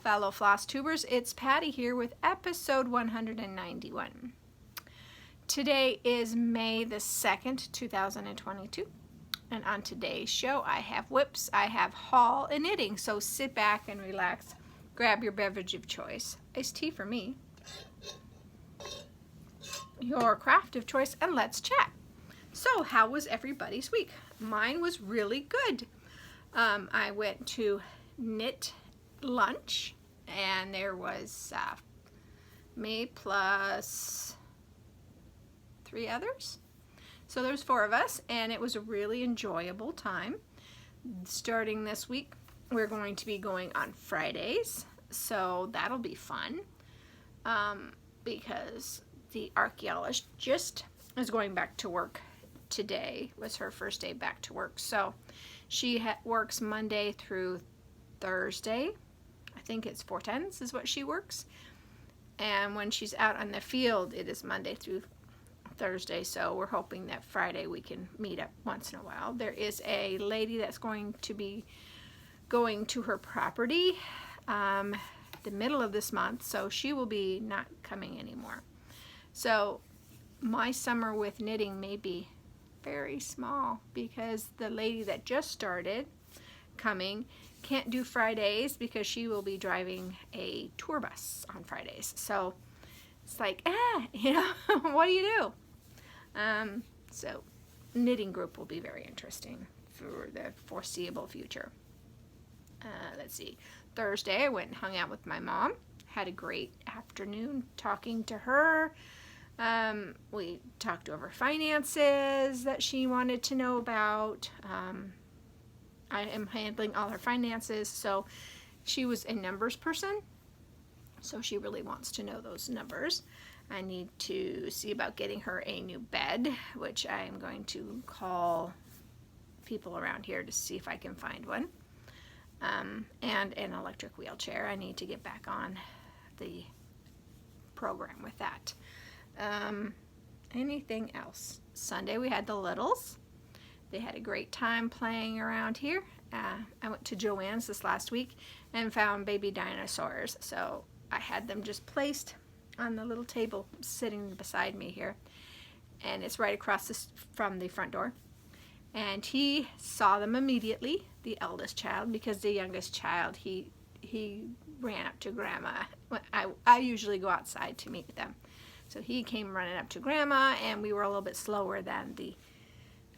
fellow Flosstubers. It's Patty here with episode 191. Today is May the 2nd, 2022. And on today's show, I have whips, I have haul, and knitting. So sit back and relax. Grab your beverage of choice. Iced tea for me. Your craft of choice, and let's chat. So how was everybody's week? Mine was really good. I went to knit lunch, and there was me plus 3 others. So there's 4 of us, and it was a really enjoyable time. Starting this week, we're going to be going on Fridays, so that'll be fun because the archaeologist is going back to work. Today was her first day back to work, so she works Monday through Thursday. I think it's 4/10 is what she works, and when she's out on the field it is Monday through Thursday, so we're hoping that Friday we can meet up once in a while. There is a lady that's going to be going to her property the middle of this month, so she will be not coming anymore. So my summer with knitting may be very small because the lady that just started coming can't do Fridays because she will be driving a tour bus on Fridays. So it's like, what do you do? So knitting group will be very interesting for the foreseeable future. Let's see. Thursday I went and hung out with my mom. Had a great afternoon talking to her. We talked over finances that she wanted to know about. I am handling all her finances, so she was a numbers person, so she really wants to know those numbers. I need to see about getting her a new bed, which I am going to call people around here to see if I can find one, and an electric wheelchair. I need to get back on the program with that. Anything else? Sunday we had the littles. They had a great time playing around here. I went to Joann's this last week and found baby dinosaurs, so I had them just placed on the little table sitting beside me here, and it's right across from the front door. And he saw them immediately, the eldest child, because the youngest child, he ran up to Grandma. I usually go outside to meet them. So he came running up to Grandma, and we were a little bit slower than the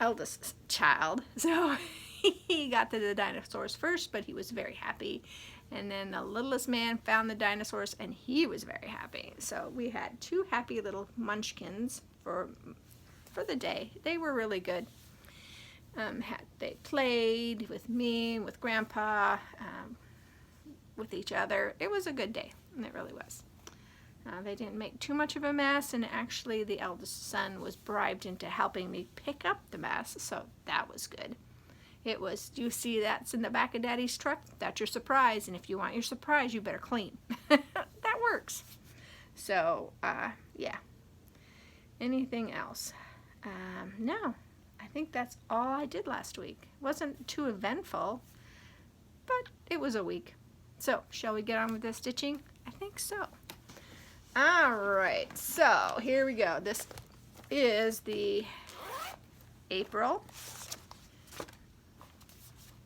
eldest child. So he got to the dinosaurs first, but he was very happy. And then the littlest man found the dinosaurs, and he was very happy. So we had 2 happy little munchkins for the day. They were really good. They played with me, with Grandpa, with each other. It was a good day, and it really was. They didn't make too much of a mess, and actually the eldest son was bribed into helping me pick up the mess, so that was good. It was, do you see that's in the back of Daddy's truck? That's your surprise, and if you want your surprise, you better clean. That works. So, yeah. Anything else? No. I think that's all I did last week. It wasn't too eventful, but it was a week. So, shall we get on with the stitching? I think so. Alright, so here we go. This is the April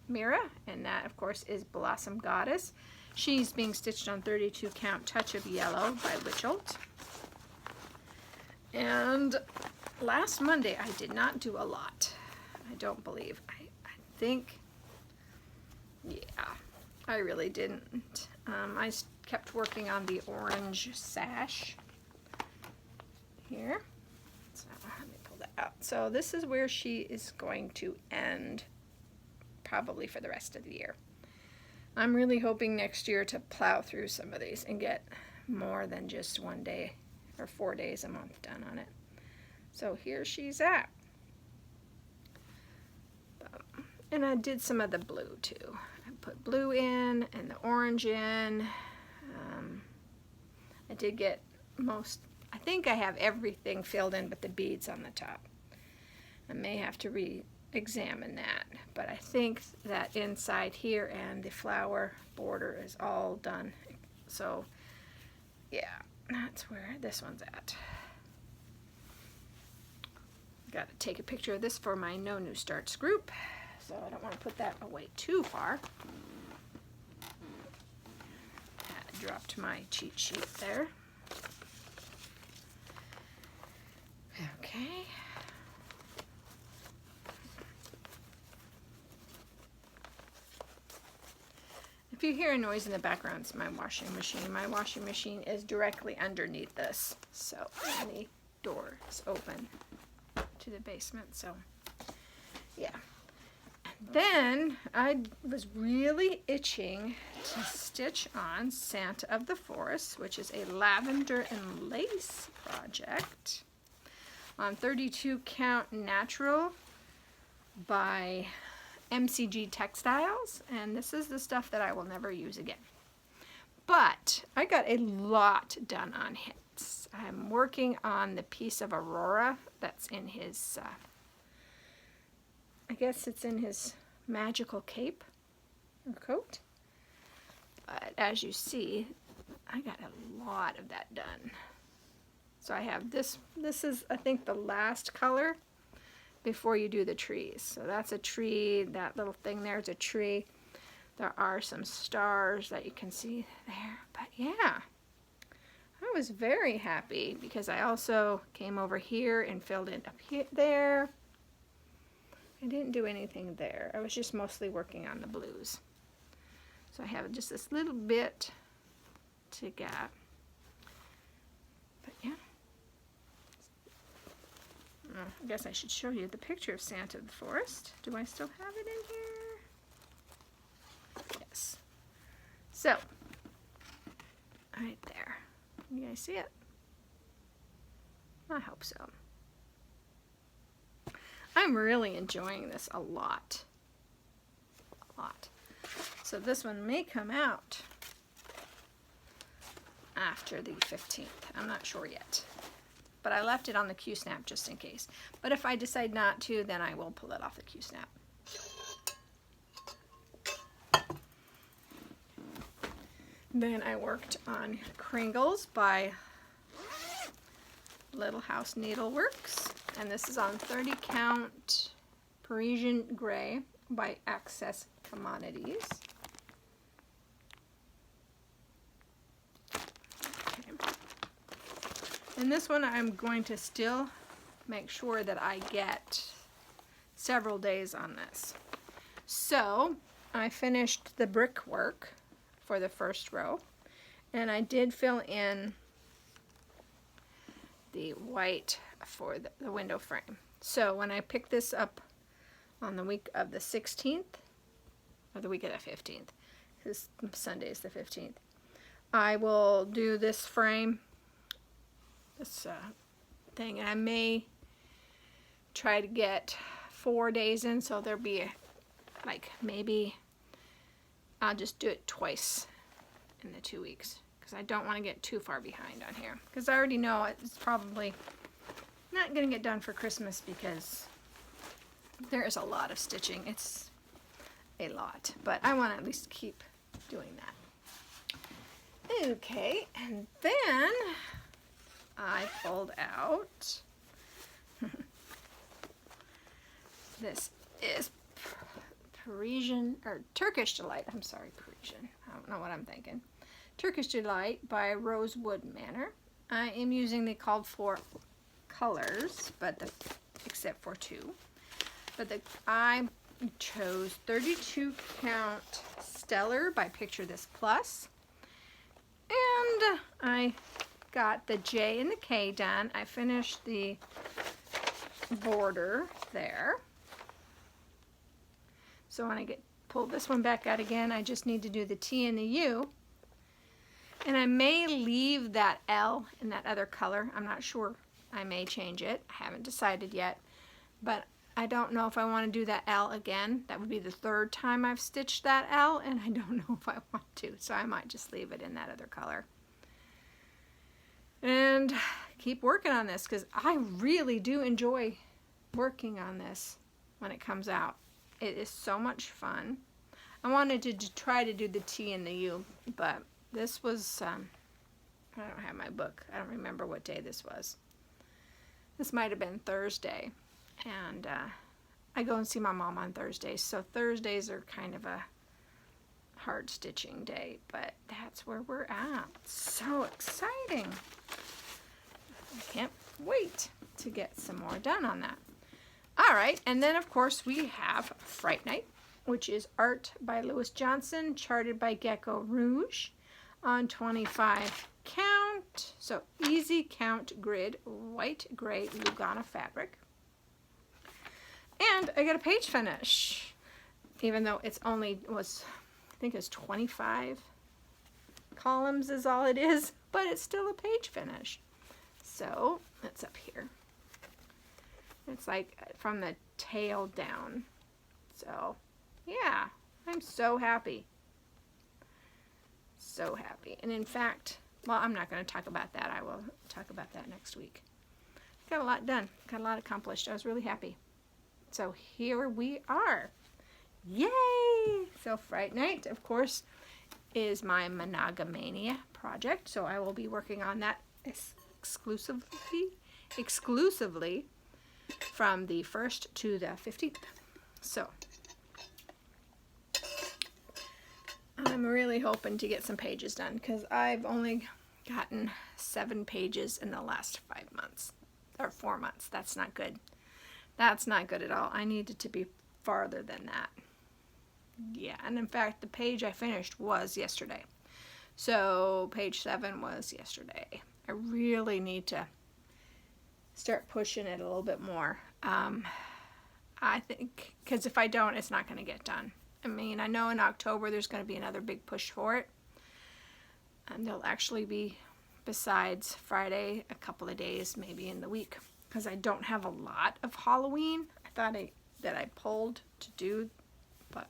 Mira, and that of course is Blossom Goddess. She's being stitched on 32 count Touch of Yellow by Witcholt. And last Monday I did not do a lot. I don't believe. I think, yeah, I really didn't. I kept working on the orange sash here. So let me pull that out. So this is where she is going to end probably for the rest of the year. I'm really hoping next year to plow through some of these and get more than just 1 day or 4 days a month done on it. So here she's at. And I did some of the blue too. I put blue in and the orange in. I did get I think I have everything filled in but the beads on the top. I may have to examine that. But I think that inside here and the flower border is all done. So yeah, that's where this one's at. Got to take a picture of this for my No New Starts group, so I don't want to put that away too far. I dropped my cheat sheet there. Okay. If you hear a noise in the background, it's my washing machine. My washing machine is directly underneath this, so the door is open to the basement, so yeah. And then I was really itching to stitch on Santa of the Forest, which is a lavender and lace project on 32 count natural by MCG Textiles, and this is the stuff that I will never use again. But I got a lot done on it. I'm working on the piece of Aurora that's in his, I guess it's in his magical cape or coat. But as you see, I got a lot of that done. So I have this is I think the last color before you do the trees. So that's a tree, that little thing there is a tree. There are some stars that you can see there, but yeah. I was very happy because I also came over here and filled in up here, there. I didn't do anything there. I was just mostly working on the blues. So I have just this little bit to get. But yeah. I guess I should show you the picture of Santa of the Forest. Do I still have it in here? Yes. So, right there. You guys see it? I hope so. I'm really enjoying this a lot. A lot. So this one may come out after the 15th. I'm not sure yet. But I left it on the Q-snap just in case. But if I decide not to, then I will pull it off the Q-snap. Then I worked on Kringles by Little House Needleworks. And this is on 30 count Parisian Gray by Access Commodities. And this one I'm going to still make sure that I get several days on this. So I finished the brickwork for the first row, and I did fill in the white for the window frame. So when I pick this up on the week of the 16th, or the week of the 15th, because Sunday is the 15th, I will do this frame, this thing, and I may try to get 4 days in, so there'll be like maybe I'll just do it twice in the 2 weeks, because I don't want to get too far behind on here, because I already know it's probably not going to get done for Christmas because there is a lot of stitching. It's a lot, but I want to at least keep doing that. Okay, and then I pulled out this is Parisian, or Turkish Delight, I'm sorry, Parisian, I don't know what I'm thinking. Turkish Delight by Rosewood Manor. I am using the called for colors, but except for 2. But I chose 32 count Stellar by Picture This Plus. And I got the J and the K done. I finished the border there. So when I pull this one back out again, I just need to do the T and the U. And I may leave that L in that other color. I'm not sure. I may change it. I haven't decided yet. But I don't know if I want to do that L again. That would be the 3rd time I've stitched that L, and I don't know if I want to. So I might just leave it in that other color. And keep working on this, because I really do enjoy working on this. when it comes out. It is so much fun. I wanted to try to do the T and the U, but this was, I don't have my book. I don't remember what day this was. This might have been Thursday. And I go and see my mom on Thursdays. So Thursdays are kind of a hard stitching day, but that's where we're at. So exciting. I can't wait to get some more done on that. All right, and then of course we have Fright Night, which is art by Lewis Johnson, charted by Gecko Rouge on 25 count. So easy count grid, white gray Lugana fabric. And I got a page finish, even though it's only I think it's 25 columns is all it is, but it's still a page finish. So that's up here. It's like from the tail down. So yeah, I'm so happy. So happy. And in fact, well, I'm not going to talk about that. I will talk about that next week. Got a lot done. Got a lot accomplished. I was really happy. So here we are. Yay! So Fright Night, of course, is my Monogamania project. So I will be working on that exclusively from the 1st to the 15th. So I'm really hoping to get some pages done because I've only gotten 7 pages in the last 5 months or 4 months. That's not good. That's not good at all. I need it to be farther than that. Yeah, and in fact, the page I finished was yesterday. So page 7 was yesterday. I really need to start pushing it a little bit more. I think, because if I don't, it's not going to get done. I mean, I know in October there's going to be another big push for it. And there'll actually be, besides Friday, a couple of days maybe in the week. Because I don't have a lot of Halloween. I thought that I pulled to do, but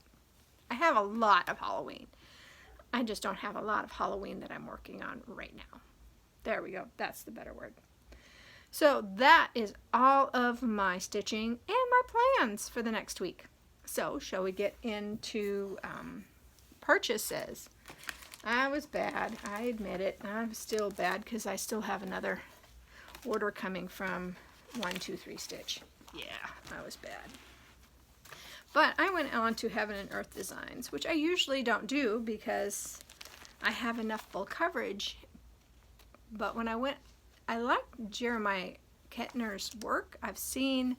I have a lot of Halloween. I just don't have a lot of Halloween that I'm working on right now. There we go. That's the better word. So that is all of my stitching and my plans for the next week. So shall we get into purchases? I was bad. I admit it. I'm still bad because I still have another order coming from 123 Stitch. Yeah, I was bad. But I went on to Heaven and Earth Designs, which I usually don't do because I have enough full coverage. But when I went, I liked Jeremiah Kettner's work. I've seen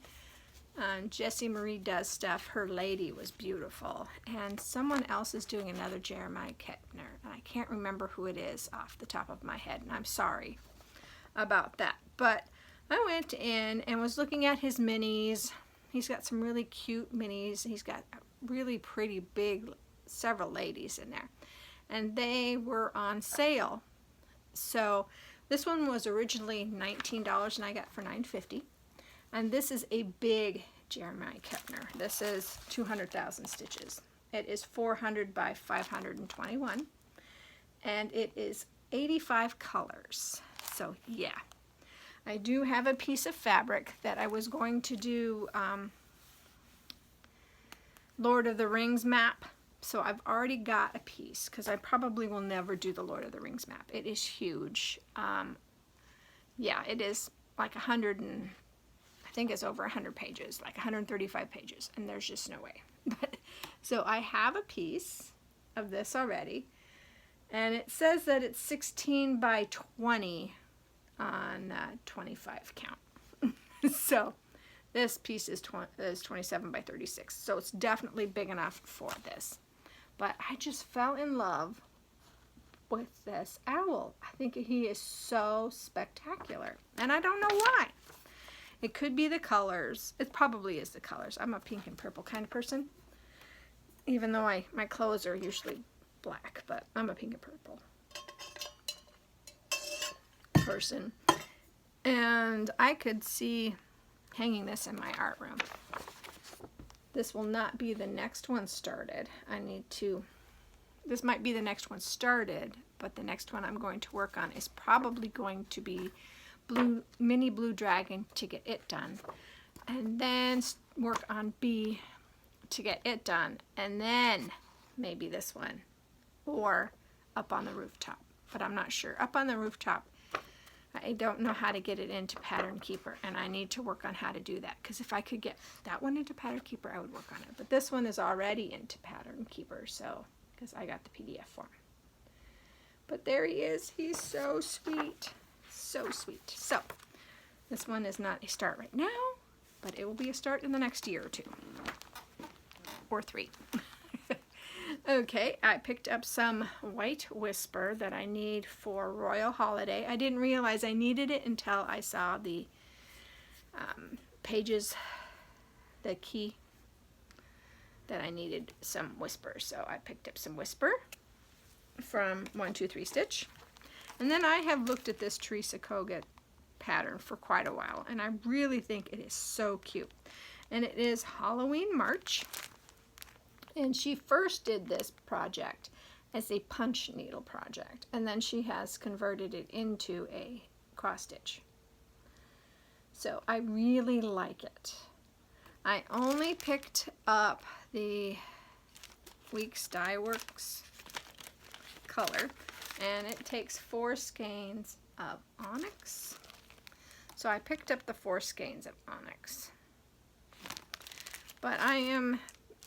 Jessie Marie does stuff. Her lady was beautiful. And someone else is doing another Jeremiah Kettner. And I can't remember who it is off the top of my head. And I'm sorry about that. But I went in and was looking at his minis. He's got some really cute minis. He's got really pretty big, several ladies in there. And they were on sale. So this one was originally $19 and I got for $9.50. And this is a big Jeremiah Kettner. This is 200,000 stitches. It is 400 by 521. And it is 85 colors. So yeah. I do have a piece of fabric that I was going to do Lord of the Rings map. So I've already got a piece because I probably will never do the Lord of the Rings map. It is huge. Yeah, it is like 100 and I think it's over 100 pages, like 135 pages, and there's just no way. But so I have a piece of this already, and it says that it's 16 by 20 on 25 count. So this piece is 27 by 36, so it's definitely big enough for this. But I just fell in love with this owl. I think he is so spectacular, and I don't know why. It could be the colors. It probably is the colors. I'm a pink and purple kind of person, even though my clothes are usually black, but I'm a pink and purple person. And I could see hanging this in my art room. This will not be the next one started. This might be the next one started, but the next one I'm going to work on is probably going to be Mini Blue Dragon to get it done. and then work on B to get it done, and then maybe this one, or up on the rooftop, but I'm not sure. Up on the rooftop, I don't know how to get it into Pattern Keeper, and I need to work on how to do that, because if I could get that one into Pattern Keeper, I would work on it. But this one is already into Pattern Keeper, so, because I got the PDF form. But there he is. He's so sweet. So sweet. So, this one is not a start right now, but it will be a start in the next year or 2. Or 3. Okay, I picked up some White Whisper that I need for Royal Holiday. I didn't realize I needed it until I saw the pages, the key, that I needed some Whisper. So I picked up some Whisper from 123 Stitch. And then I have looked at this Teresa Kogut pattern for quite a while, and I really think it is so cute. And it is Halloween March. And she first did this project as a punch needle project, and then she has converted it into a cross stitch. So I really like it. I only picked up the Weeks Dye Works color, and it takes 4 skeins of onyx. So I picked up the 4 skeins of onyx. But I am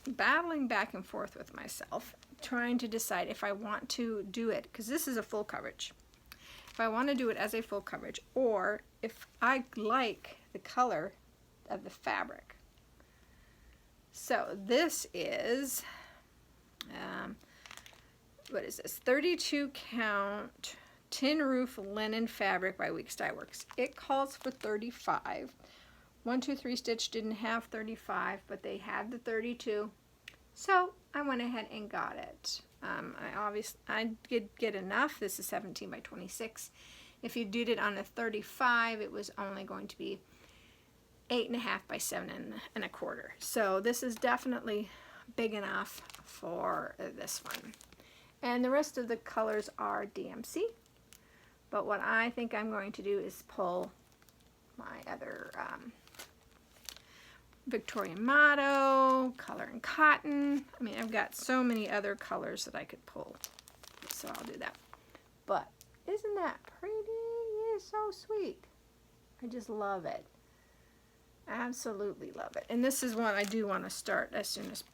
battling back and forth with myself, trying to decide if I want to do it, because this is a full coverage, if I want to do it as a full coverage, or if I like the color of the fabric. So this is, what is this, 32 count tin roof linen fabric by Weeks Dye Works. It calls for 35. 123 Stitch didn't have 35, but they had the 32, so I went ahead and got it. I did get enough. This is 17 by 26. If you did it on a 35, it was only going to be 8.5 by 7.25. So this is definitely big enough for this one. And the rest of the colors are DMC. But what I think I'm going to do is pull my other Victorian Motto, Color and Cotton. I mean, I've got so many other colors that I could pull, so I'll do that. But isn't that pretty? It is so sweet. I just love it. Absolutely love it. And this is one I do want to start as soon as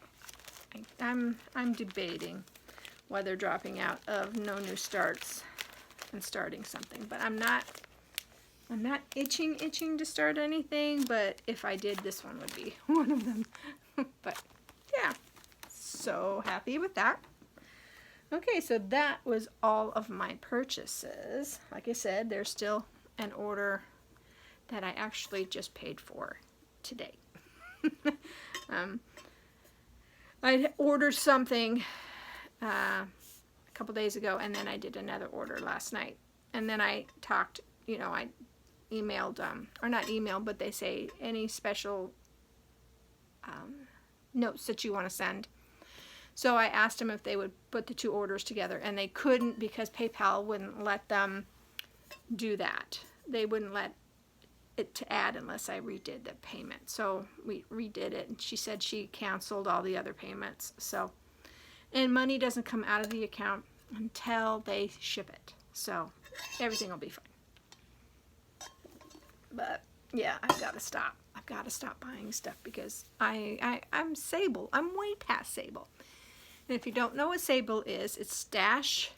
I'm debating whether dropping out of no new starts and starting something, but I'm not itching to start anything, but if I did, this one would be one of them. But yeah, so happy with that. Okay, so that was all of my purchases. Like I said, there's still an order that I actually just paid for today. I ordered something a couple days ago, and then I did another order last night. And then I talked, I emailed, or not emailed, but they say any special notes that you want to send. So I asked them if they would put the 2 orders together, and they couldn't because PayPal wouldn't let them do that. They wouldn't let it to add unless I redid the payment. So we redid it, and she said she canceled all the other payments. So, and money doesn't come out of the account until they ship it. So everything will be fine. But yeah, I've got to stop. I've got to stop buying stuff because I'm Sable. I'm way past Sable. And if you don't know what Sable is, it's Stash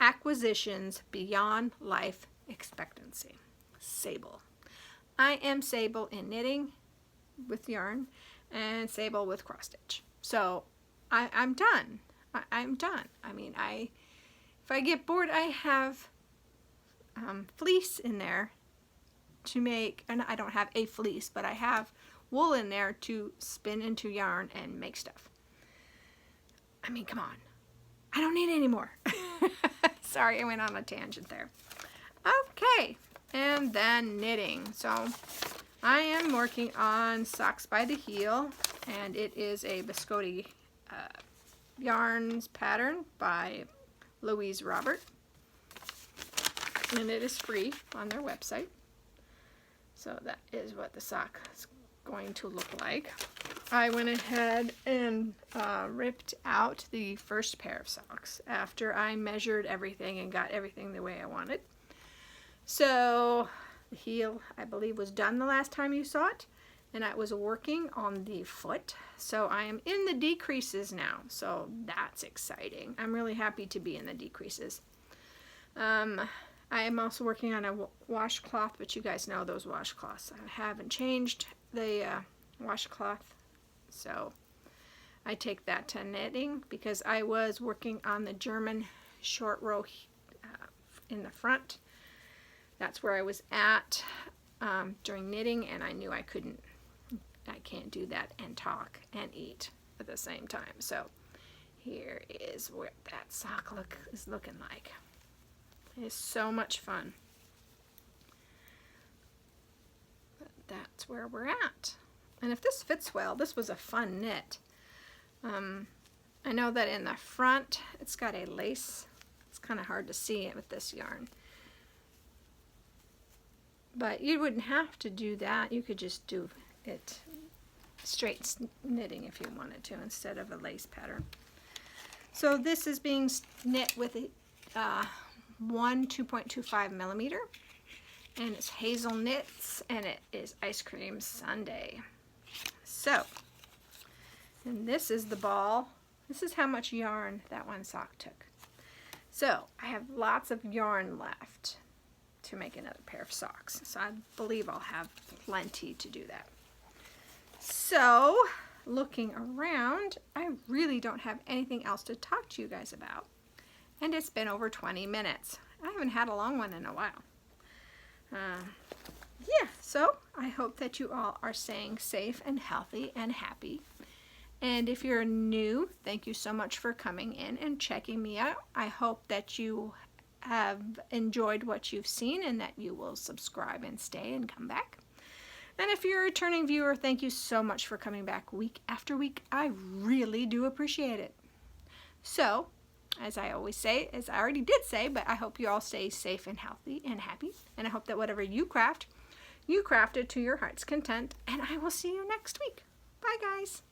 Acquisitions Beyond Life Expectancy. Sable. I am Sable in knitting with yarn and Sable with cross stitch. So I'm done. I'm done. I mean, if I get bored, I have fleece in there to make, and I don't have a fleece, but I have wool in there to spin into yarn and make stuff. I mean, come on. I don't need any more. Sorry, I went on a tangent there. Okay, and then knitting. So I am working on Socks by the Heel, and it is a Biscotti yarns pattern by Louise Robert, and it is free on their website. So that is what the sock going to look like, I went ahead and ripped out the first pair of socks after I measured everything and got everything the way I wanted. So the heel, I believe, was done the last time you saw it, and I was working on the foot. So I am in the decreases now, so that's exciting. I'm really happy to be in the decreases. I am also working on a washcloth, but you guys know those washcloths. I haven't changed the washcloth, so I take that to knitting because I was working on the German short row in the front. That's where I was at during knitting, and I knew I can't do that and talk and eat at the same time. So here is what that sock is looking like. It is so much fun. But that's where we're at. And if this fits well, this was a fun knit. I know that in the front it's got a lace. It's kind of hard to see it with this yarn. But you wouldn't have to do that. You could just do it straight knitting if you wanted to instead of a lace pattern. So this is being knit with one 2.25 millimeter, and it's Hazel Knits, and it is Ice Cream Sundae. So, and this is the ball. This is how much yarn that one sock took. So I have lots of yarn left to make another pair of socks, so I believe I'll have plenty to do that. So looking around, I really don't have anything else to talk to you guys about. And it's been over 20 minutes. I haven't had a long one in a while. Yeah, so I hope that you all are staying safe and healthy and happy. And if you're new, thank you so much for coming in and checking me out. I hope that you have enjoyed what you've seen and that you will subscribe and stay and come back. And if you're a returning viewer, thank you so much for coming back week after week. I really do appreciate it. So, as I always say, as I already did say, but I hope you all stay safe and healthy and happy. And I hope that whatever you craft it to your heart's content. And I will see you next week. Bye, guys.